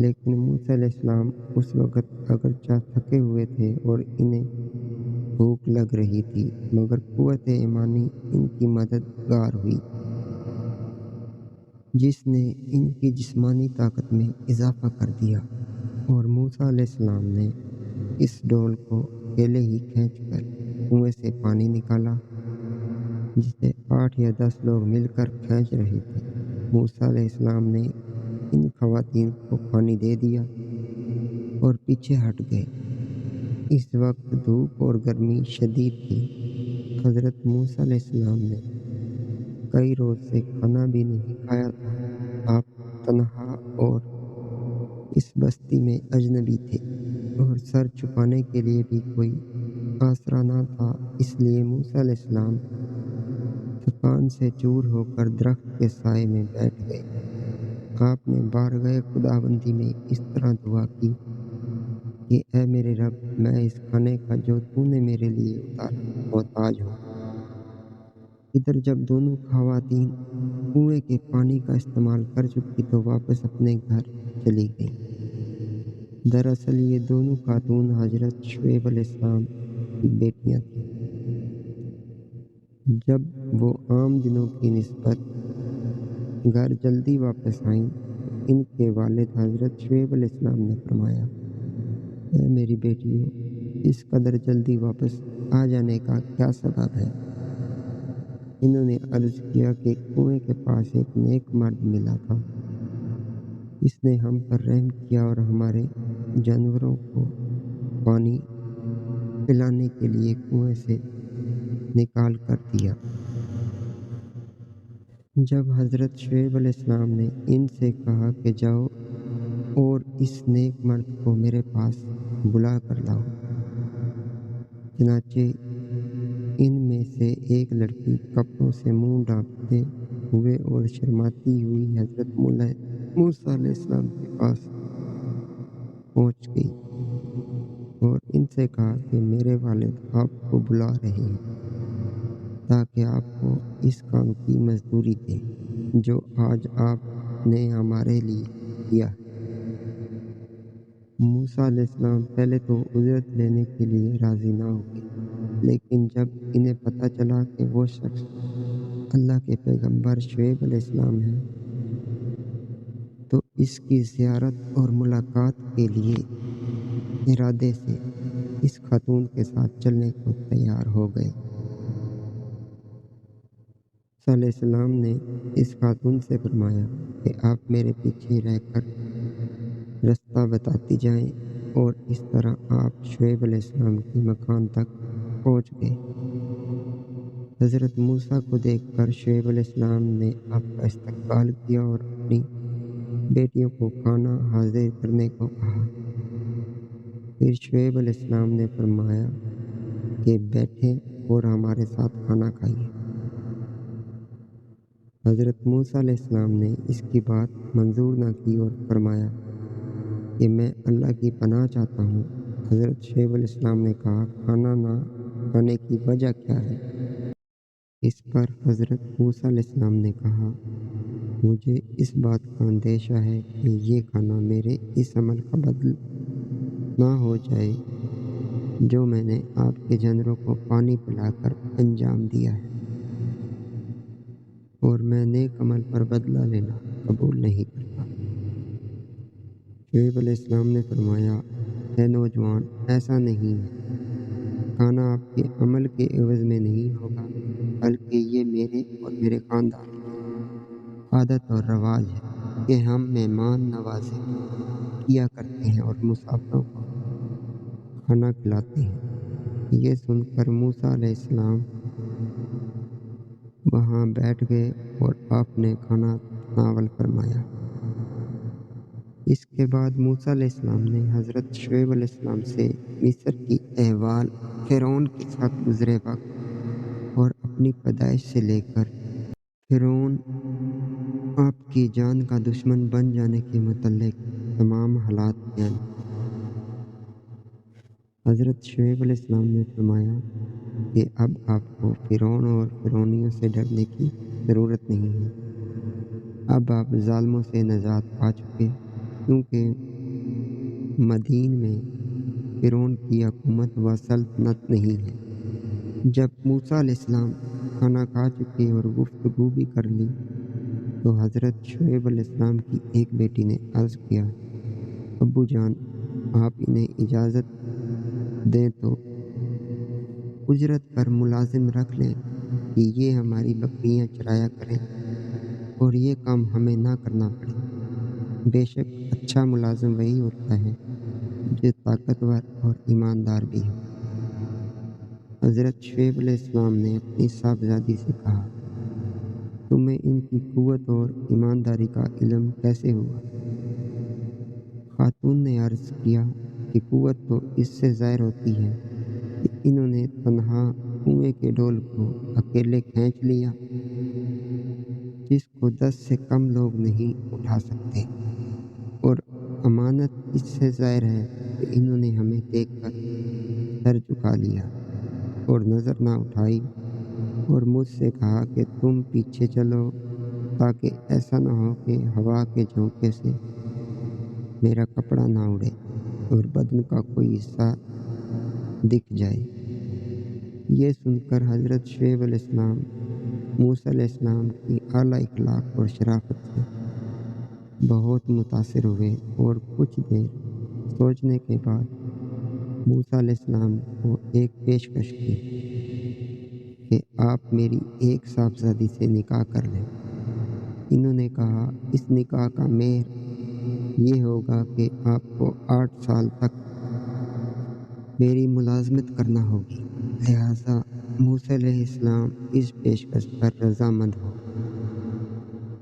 لیکن موسیٰ علیہ السلام اس وقت اگرچہ تھکے ہوئے تھے اور انہیں بھوک لگ رہی تھی، مگر قوت ایمانی ان کی مددگار ہوئی، جس نے ان کی جسمانی طاقت میں اضافہ کر دیا، اور موسیٰ علیہ السلام نے اس ڈول کو اکیلے ہی کھینچ کر کنویں سے پانی نکالا، جسے 8 یا 10 لوگ مل کر کھینچ رہے تھے۔ موسیٰ علیہ السلام نے ان خواتین کو پانی دے دیا اور پیچھے ہٹ گئے۔ اس وقت دھوپ اور گرمی شدید تھی۔ حضرت موسیٰ علیہ السلام نے کئی روز سے کھانا بھی نہیں کھایا تھا۔ آپ تنہا اور اس بستی میں اجنبی تھے، اور سر چھپانے کے لیے بھی کوئی آسرا نہ تھا، اس لیے موسیٰ علیہ السلام تھکان سے چور ہو کر درخت کے سائے میں بیٹھ گئے۔ آپ نے بارگاہ خداوندی میں اس طرح دعا کی کہ اے میرے رب، میں اس کھانے کا جو تو نے میرے لیے اتارا محتاج ہوں۔ ادھر جب دونوں خواتین کنویں کے پانی کا استعمال کر چکی تو واپس اپنے گھر چلی گئیں۔ دراصل یہ دونوں خاتون حضرت شعیب علیہ السلام کی بیٹیاں تھیں۔ جب وہ عام دنوں کی نسبت گھر جلدی واپس آئیں تو ان کے والد حضرت شعیب علیہ السلام نے فرمایا، اے میری بیٹیوں، اس قدر جلدی واپس آ جانے کا کیا سبب ہے؟ انہوں نے عرض کیا کہ کنویں کے پاس ایک نیک مرد ملا تھا، اس نے ہم پر رحم کیا اور ہمارے جانوروں کو پانی پلانے کے لیے کنویں سے نکال کر دیا۔ جب حضرت شعیب علیہ السلام نے ان سے کہا کہ جاؤ اور اس نیک مرد کو میرے پاس بلا کر لاؤ، چنانچہ ان میں سے ایک لڑکی کپڑوں سے منہ ڈھانپتے ہوئے اور شرماتی ہوئی حضرت موسیٰ علیہ السلام کے پاس پہنچ گئی اور ان سے کہا کہ میرے والد آپ کو بلا رہے ہیں تاکہ آپ کو اس کام کی مزدوری دیں جو آج آپ نے ہمارے لیے کیا ہے۔ موسیٰ علیہ السلام پہلے تو اجرت لینے کے لیے راضی نہ ہوئے، لیکن جب انہیں پتہ چلا کہ وہ شخص اللہ کے پیغمبر شعیب علیہ السلام ہیں تو اس کی زیارت اور ملاقات کے لیے ارادے سے اس خاتون کے ساتھ چلنے کو تیار ہو گئے۔ موسیٰ علیہ السلام نے اس خاتون سے فرمایا کہ آپ میرے پیچھے رہ کر رستہ بتاتی جائیں، اور اس طرح آپ شعیب علیہ السلام کے مکان تک پہنچ گئے۔ حضرت موسیٰ کو دیکھ کر شعیب علیہ السلام نے آپ کا استقبال کیا اور اپنی بیٹیوں کو کھانا حاضر کرنے کو کہا۔ پھر شعیب علیہ السلام نے فرمایا کہ بیٹھیں اور ہمارے ساتھ کھانا کھائیے۔ حضرت موسیٰ علیہ السلام نے اس کی بات منظور نہ کی اور فرمایا کہ میں اللہ کی پناہ چاہتا ہوں۔ حضرت شعیب علیہ السلام نے کہا، کھانا نہ کھانے کی وجہ کیا ہے؟ اس پر حضرت موسیٰ علیہ السلام نے کہا، مجھے اس بات کا اندیشہ ہے کہ یہ کھانا میرے اس عمل کا بدل نہ ہو جائے جو میں نے آپ کے جانوروں کو پانی پلا کر انجام دیا ہے، اور میں نیک عمل پر بدلہ لینا قبول نہیں کرتا۔ شعیب علیہ السلام نے فرمایا، اے نوجوان، ایسا نہیں ہے، کھانا آپ کے عمل کے عوض میں نہیں ہوگا، بلکہ یہ میرے اور میرے خاندان کی عادت اور رواج ہے کہ ہم مہمان نوازی کیا کرتے ہیں اور مسافروں کو کھانا کھلاتے ہیں۔ یہ سن کر موسیٰ علیہ السلام وہاں بیٹھ گئے اور آپ نے کھانا تناول فرمایا۔ اس کے بعد موسیٰ علیہ السلام نے حضرت شعیب علیہ السلام سے مصر کی احوال، فرعون کے ساتھ گزرے وقت اور اپنی پیدائش سے لے کر فرعون آپ کی جان کا دشمن بن جانے کے متعلق تمام حالات بیان کیے۔ حضرت شعیب علیہ السلام نے فرمایا کہ اب آپ کو فرعون اور فرعونیوں سے ڈرنے کی ضرورت نہیں ہے۔ اب آپ ظالموں سے نجات پا چکے، کیونکہ مدین میں فرعون کی حکومت و سلطنت نہیں ہے۔ جب موسیٰ علیہ السلام کھانا کھا چکے اور گفتگو بھی کر لی تو حضرت شعیب علیہ السلام کی ایک بیٹی نے عرض کیا، ابو جان، آپ انہیں اجازت دیں تو اجرت پر ملازم رکھ لیں کہ یہ ہماری بکریاں چرایا کریں اور یہ کام ہمیں نہ کرنا پڑے۔ بے شک اچھا ملازم وہی ہوتا ہے جو طاقتور اور ایماندار بھی ہو۔ حضرت شعیب علیہ السلام نے اپنی صاحبزادی سے کہا، تمہیں ان کی قوت اور ایمانداری کا علم کیسے ہوا؟ خاتون نے عرض کیا کہ قوت تو اس سے ظاہر ہوتی ہے کہ انہوں نے تنہا کنویں کے ڈول کو اکیلے کھینچ لیا جس کو 10 سے کم لوگ نہیں اٹھا سکتے، اور امانت اس سے ظاہر ہے کہ انہوں نے ہمیں دیکھ کر سر جھکا لیا اور نظر نہ اٹھائی اور مجھ سے کہا کہ تم پیچھے چلو تاکہ ایسا نہ ہو کہ ہوا کے جھونکے سے میرا کپڑا نہ اڑے اور بدن کا کوئی حصہ دکھ جائے۔ یہ سن کر حضرت شعیب علیہ السلام موسیٰ علیہ السلام کی اعلیٰ اخلاق اور شرافت سے بہت متاثر ہوئے اور کچھ دیر سوچنے کے بعد موسیٰ علیہ السلام کو ایک پیشکش کی کہ آپ میری ایک صاحبزادی سے نکاح کر لیں۔ انہوں نے کہا، اس نکاح کا مہر یہ ہوگا کہ آپ کو 8 سال تک میری ملازمت کرنا ہوگی، لہٰذا موسیٰ علیہ السلام اس پیشکش پر رضامند ہو۔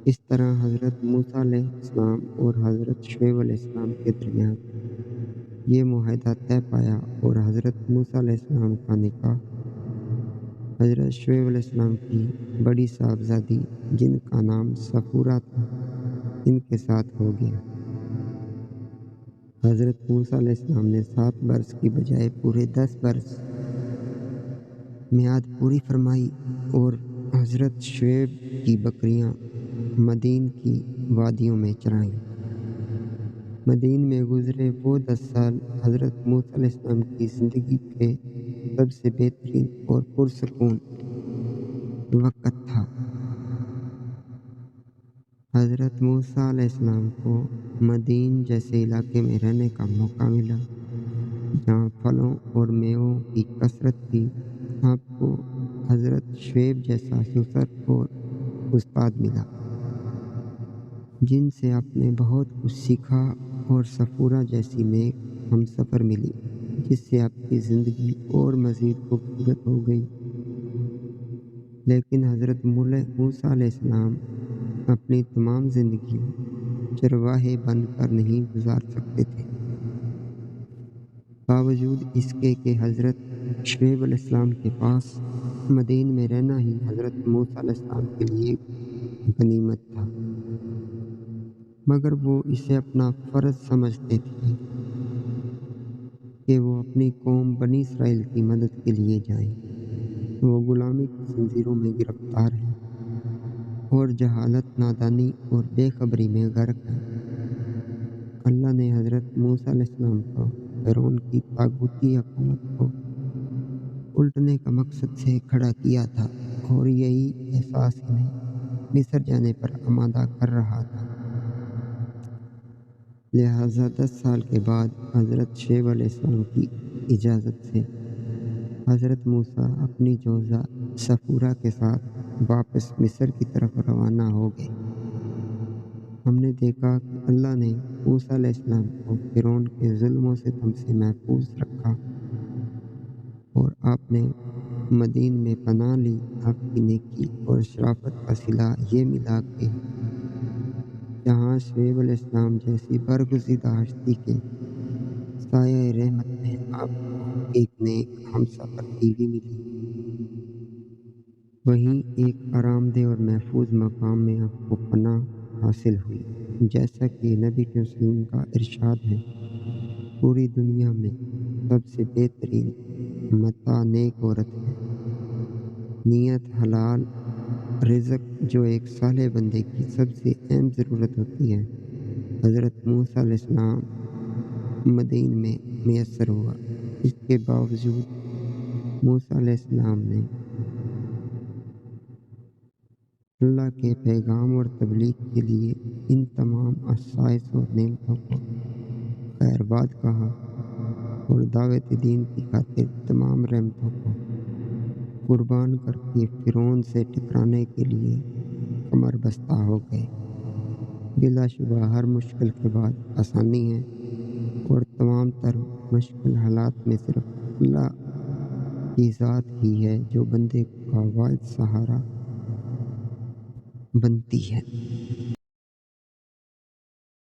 اس طرح حضرت موسیٰ علیہ السلام اور حضرت شعیب علیہ السلام کے درمیان یہ معاہدہ طے پایا اور حضرت موسیٰ علیہ السلام کا نکاح حضرت شعیب علیہ السلام کی بڑی صاحبزادی جن کا نام صفورہ تھا ان کے ساتھ ہو گیا۔ حضرت موسیٰ علیہ السلام نے 7 برس کی بجائے پورے 10 برس میعاد پوری فرمائی اور حضرت شعیب کی بکریاں مدین کی وادیوں میں چرائیں۔ مدین میں گزرے وہ 10 سال حضرت موسیٰ علیہ السلام کی زندگی کے سب سے بہترین اور پرسکون وقت تھا۔ حضرت موسیٰ علیہ السلام کو مدین جیسے علاقے میں رہنے کا موقع ملا جہاں پھلوں اور میووں کی کثرت تھی۔ آپ کو حضرت شعیب جیسا سسر اور استاد ملا جن سے آپ نے بہت کچھ سیکھا، اور صفورہ جیسی نیک ہم سفر ملی جس سے آپ کی زندگی اور مزید خوبصورت ہو گئی۔ لیکن حضرت موسیٰ علیہ السلام اپنی تمام زندگی چرواہے بن کر نہیں گزار سکتے تھے۔ باوجود اس کے کہ حضرت شعیب علیہ السلام کے پاس مدین میں رہنا ہی حضرت موسیٰ علیہ السلام کے لیے غنیمت تھا، مگر وہ اسے اپنا فرض سمجھتے تھے کہ وہ اپنی قوم بنی اسرائیل کی مدد کے لیے جائیں۔ وہ غلامی کی زنجیروں میں گرفتار ہیں اور جہالت، نادانی اور بے خبری میں غرق ہیں۔ اللہ نے حضرت موسیٰ علیہ السلام کو فرعون کی طاغوتی حکومت کو الٹنے کا مقصد سے کھڑا کیا تھا، اور یہی احساس انہیں مصر جانے پر آمادہ کر رہا تھا۔ لہٰذا 10 سال کے بعد حضرت شعیب علیہ السلام کی اجازت سے حضرت موسیٰ اپنی جوزہ صفورہ کے ساتھ واپس مصر کی طرف روانہ ہو گئے۔ ہم نے دیکھا کہ اللہ نے موسیٰ علیہ السلام کو فرعون کے ظلم و ستم سے محفوظ رکھا اور آپ نے مدین میں پناہ لی۔ آپ کی نیکی اور شرافت کا صلہ یہ ملا کہ جہاں شعیب علیہ السلام جیسی برگزیدہ ہستی کے سایہ رحمت میں آپ کو ایک نیک ہم سفر بیوی ملی، وہیں ایک آرام دہ اور محفوظ مقام میں آپ کو پناہ حاصل ہوئی۔ جیسا کہ نبی کے وسلم کا ارشاد ہے، پوری دنیا میں سب سے بہترین متاع نیک عورت ہے، نیت حلال رزق جو ایک صالح بندے کی سب سے اہم ضرورت ہوتی ہے۔ حضرت موسیٰ علیہ السلام مدین میں میسر ہوا۔ اس کے باوجود موسیٰ علیہ السلام نے اللہ کے پیغام اور تبلیغ کے لیے ان تمام خصائص اور نعمتوں کو خیر باد کہا اور دعوت دین کی خاطر تمام رحمتوں کو قربان کر کے فرعون سے ٹکرانے کے لیے کمر بستہ ہو گئے۔ بلا شبہ ہر مشکل کے بعد آسانی ہے، اور تمام تر مشکل حالات میں صرف اللہ کی ذات ہی ہے جو بندے کا واحد سہارا بنتی ہے۔